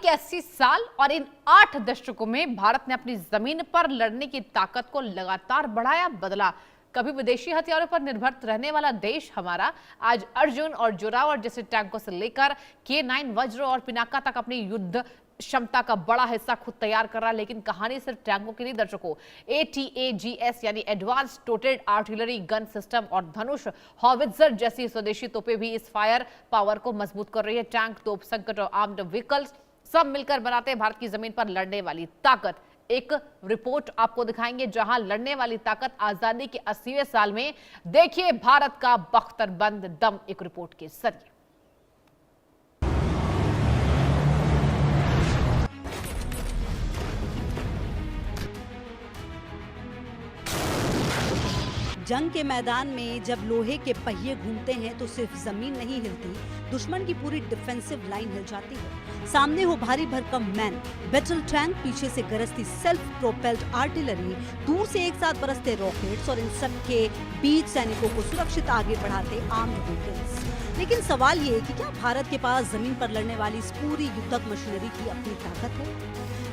के 80 साल और इन 8 दशकों में भारत ने अपनी जमीन पर लड़ने की ताकत को लगातार बढ़ाया, बदला। कभी विदेशी हथियारों पर निर्भर रहने वाला देश हमारा आज अर्जुन और जोरावर जैसे टैंकों से लेकर K9 वज्र और पिनाका तक अपनी युद्ध क्षमता का बड़ा हिस्सा खुद तैयार कर रहा है। लेकिन कहानी सिर्फ टैंकों की नहीं दर्शकों। ATAGS यानी एडवांस टोटेड आर्टिलरी गन सिस्टम और धनुष हॉवित्जर जैसी स्वदेशी तोपें भी इस फायर पावर को मजबूत कर रही है। टैंक, तोप संकट और आर्म्ड व्हीकल्स सब मिलकर बनाते हैं भारत की जमीन पर लड़ने वाली ताकत। एक रिपोर्ट आपको दिखाएंगे जहां लड़ने वाली ताकत आजादी के 80वें साल में। देखिए भारत का बख्तरबंद दम एक रिपोर्ट के जरिए। जंग के मैदान में जब लोहे के पहिए घूमते हैं तो सिर्फ जमीन नहीं हिलती, दुश्मन की पूरी डिफेंसिव लाइन हिल जाती है। सामने हो भारी भरकम मैन, बैटल टैंक, पीछे से गरजती सेल्फ प्रोपेल्ड आर्टिलरी, दूर से एक साथ बरसते रॉकेट्स और इन सब के बीच सैनिकों को सुरक्षित आगे बढ़ाते आर्म्ड व्हीकल्स। लेकिन सवाल ये है कि क्या भारत के पास जमीन पर लड़ने वाली इस पूरी युद्धक मशीनरी की अपनी ताकत है?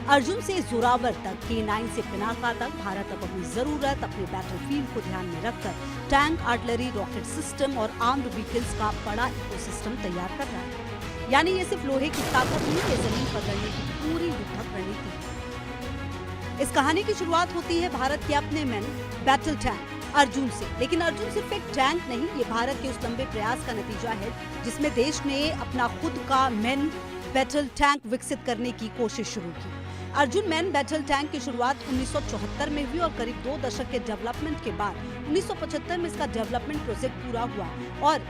अर्जुन से जोरावर तक, K9 से पिनाका तक भारत अब अपनी जरूरत, अपने बैटलफील्ड को ध्यान में रखकर टैंक, आर्टिलरी, रॉकेट सिस्टम और आर्म्ड व्हीकल्स का बड़ा इकोसिस्टम तैयार कर रहा है। यानी ये सिर्फ लोहे की ताकत नहीं है, जमीन पर लड़ने की पूरी युद्धक रणनीति। इस कहानी की शुरुआत होती है भारत के अपने मैन बैटल टैंक अर्जुन से। लेकिन अर्जुन सिर्फ एक टैंक नहीं, ये भारत के उस लंबे प्रयास का नतीजा है जिसमें देश ने अपना खुद का मैन बैटल टैंक विकसित करने की कोशिश शुरू की। अर्जुन मैन बैटल टैंक की शुरुआत 1974 में हुई और करीब 2 दशक के डेवलपमेंट के बाद 1975 में इसका डेवलपमेंट प्रोजेक्ट पूरा हुआ और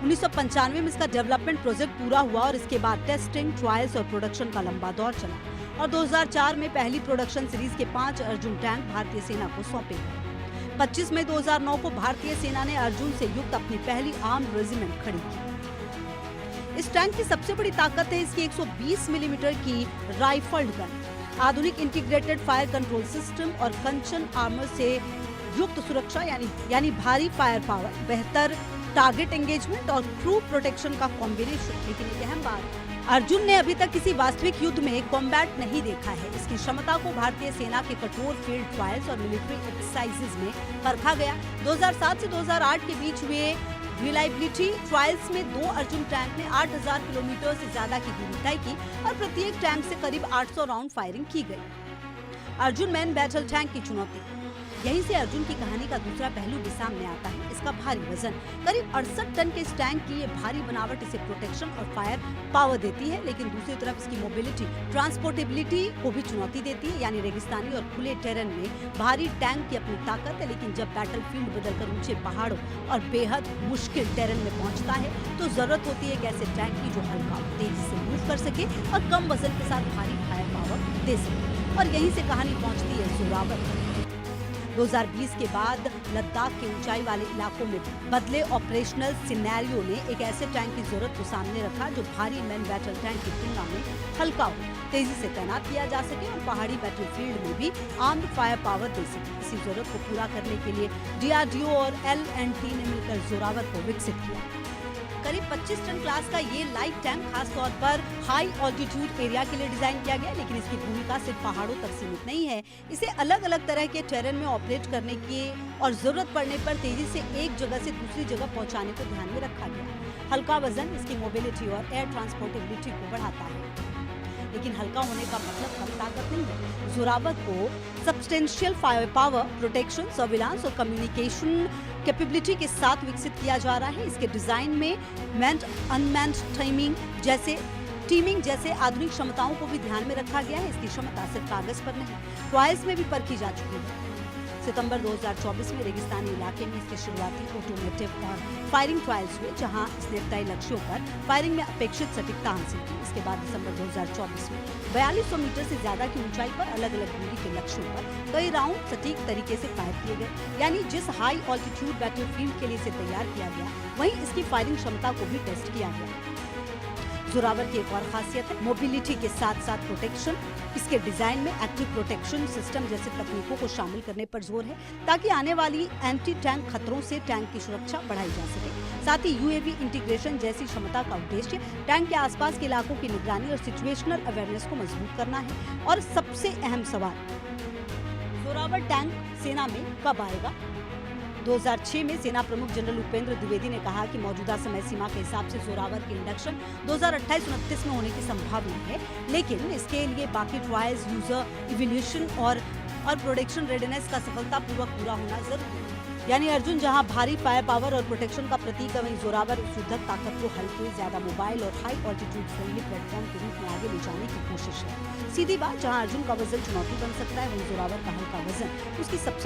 1995 में इसका डेवलपमेंट प्रोजेक्ट पूरा हुआ और इसके बाद टेस्टिंग, ट्रायल्स और प्रोडक्शन का लंबा दौर चला और 2004 में पहली प्रोडक्शन सीरीज के 5 अर्जुन टैंक भारतीय सेना को सौंपे गए। 25 मई 2009 को भारतीय सेना ने अर्जुन से युक्त अपनी पहली आर्म्ड रेजिमेंट खड़ी की। इस टैंक की सबसे बड़ी ताकत है इसकी 120 मिलीमीटर की राइफल्ड गन, आधुनिक इंटीग्रेटेड फायर कंट्रोल सिस्टम और कंचन आर्मर से युक्त सुरक्षा यानी भारी फायर पावर, बेहतर टारगेट एंगेजमेंट और क्रू प्रोटेक्शन का कॉम्बिनेशन। लेकिन एक अहम बात, अर्जुन ने अभी तक किसी वास्तविक युद्ध में कॉम्बैट नहीं देखा है। इसकी क्षमता को भारतीय सेना के कठोर फील्ड ट्रायल्स और मिलिट्री एक्सरसाइजेज में परखा गया। 2007 से 2008 के बीच हुए रिलायबिलिटी ट्रायल्स में 2 अर्जुन टैंक ने 8000 किलोमीटर से ज्यादा की दूरी तय की और प्रत्येक टैंक से करीब 800 राउंड फायरिंग की गई। अर्जुन मैन बैटल टैंक की चुनौती, यहीं से अर्जुन की कहानी का दूसरा पहलू भी सामने आता है, इसका भारी वजन। करीब 68 टन के इस टैंक की ये भारी बनावट इसे प्रोटेक्शन और फायर पावर देती है, लेकिन दूसरी तरफ इसकी मोबिलिटी, ट्रांसपोर्टेबिलिटी को भी चुनौती देती है। यानी रेगिस्तानी और खुले टेरेन में भारी टैंक की अपनी ताकत है, लेकिन जब बैटलफील्ड बदलकर ऊंचे पहाड़ों और बेहद मुश्किल टेरेन में पहुंचता है तो जरूरत होती है एक ऐसे टैंक की जो हल्का, तेजी से मूव कर सके और कम वजन के साथ भारी फायर पावर दे सके। और यहीं से कहानी पहुंचती है जोरावर। 2020 के बाद लद्दाख के ऊंचाई वाले इलाकों में बदले ऑपरेशनल सिनेरियो ने एक ऐसे टैंक की जरूरत को सामने रखा जो भारी मैन बैटल टैंक की तुलना में हल्का हो, तेजी से तैनात किया जा सके और पहाड़ी बैटलफील्ड में भी आर्म्ड फायर पावर दे सके। इसी जरूरत को पूरा करने के लिए DRDO और L&T ने मिलकर जोरावर को विकसित किया। करीब 25 टन क्लास का ये लाइट टैंक खास तौर पर हाई ऑल्टीट्यूड एरिया के लिए डिजाइन किया गया, लेकिन इसकी भूमिका सिर्फ पहाड़ों तक सीमित नहीं है। इसे अलग अलग तरह के टेरेन में ऑपरेट करने की और जरूरत पड़ने पर तेजी से एक जगह से दूसरी जगह पहुंचाने को ध्यान में रखा गया। हल्का वजन इसकी मोबिलिटी और एयर ट्रांसपोर्टेबिलिटी को बढ़ाता है, लेकिन हल्का होने का मतलब कम ताकत नहीं है। जोरावर को substantial fire power, protection, surveillance और कम्युनिकेशन कैपेबिलिटी के साथ विकसित किया जा रहा है। इसके डिजाइन में मैन्ड अनमैन्ड टीमिंग जैसे आधुनिक क्षमताओं को भी ध्यान में रखा गया है। इसकी क्षमता सिर्फ कागज पर नहीं, ट्रायल्स में भी परखी जा चुकी है। सितंबर 2024 में रेगिस्तानी इलाके में इसके शुरुआती ऑटोमेटिव और फायरिंग ट्रायल्स हुए, जहां इसने तय लक्ष्यों पर फायरिंग में अपेक्षित सटीकता हासिल की। इसके बाद दिसंबर 2024 में 4200 मीटर से ज्यादा की ऊंचाई पर अलग अलग दूरी के लक्ष्यों पर कई राउंड सटीक तरीके से फायर किए गए। यानी जिस हाई ऑल्टीट्यूड बैटलफील्ड के लिए इसे तैयार किया गया, वहीं इसकी फायरिंग क्षमता को भी टेस्ट किया गया। जोरावर की एक और खासियत है मोबिलिटी के साथ साथ प्रोटेक्शन। इसके डिजाइन में एक्टिव प्रोटेक्शन सिस्टम जैसे तकनीकों को शामिल करने पर जोर है ताकि आने वाली एंटी टैंक खतरों से टैंक की सुरक्षा बढ़ाई जा सके। साथ ही यूएवी इंटीग्रेशन जैसी क्षमता का उद्देश्य टैंक के आसपास के इलाकों की निगरानी और सिचुएशनल अवेयरनेस को मजबूत करना है। और सबसे अहम सवाल, जोरावर टैंक सेना में कब आएगा? 2006 में सेना प्रमुख जनरल उपेंद्र द्विवेदी ने कहा कि मौजूदा समय सीमा के हिसाब से जोरावर के इंडक्शन 2028-29 में होने की संभावना है, लेकिन इसके लिए बाकी ट्रायल्स, यूजर इवोल्यूशन और प्रोडक्शन रेडीनेस का सफलतापूर्वक पूरा होना जरूरी है। यानी अर्जुन जहां भारी फायर पावर और प्रोटेक्शन का प्रतीक है, वहीं जोरावर उस युद्धक ताकत को हल्के, ज्यादा मोबाइल और हाई ऑल्टीट्यूड फ्रेंडली प्लेटफॉर्म के रूप में आगे ले जाने की कोशिश है। सीधी बात, जहां अर्जुन का वजन चुनौती बन सकता है, वहीं जोरावर का हल्का वजन उसकी सबसे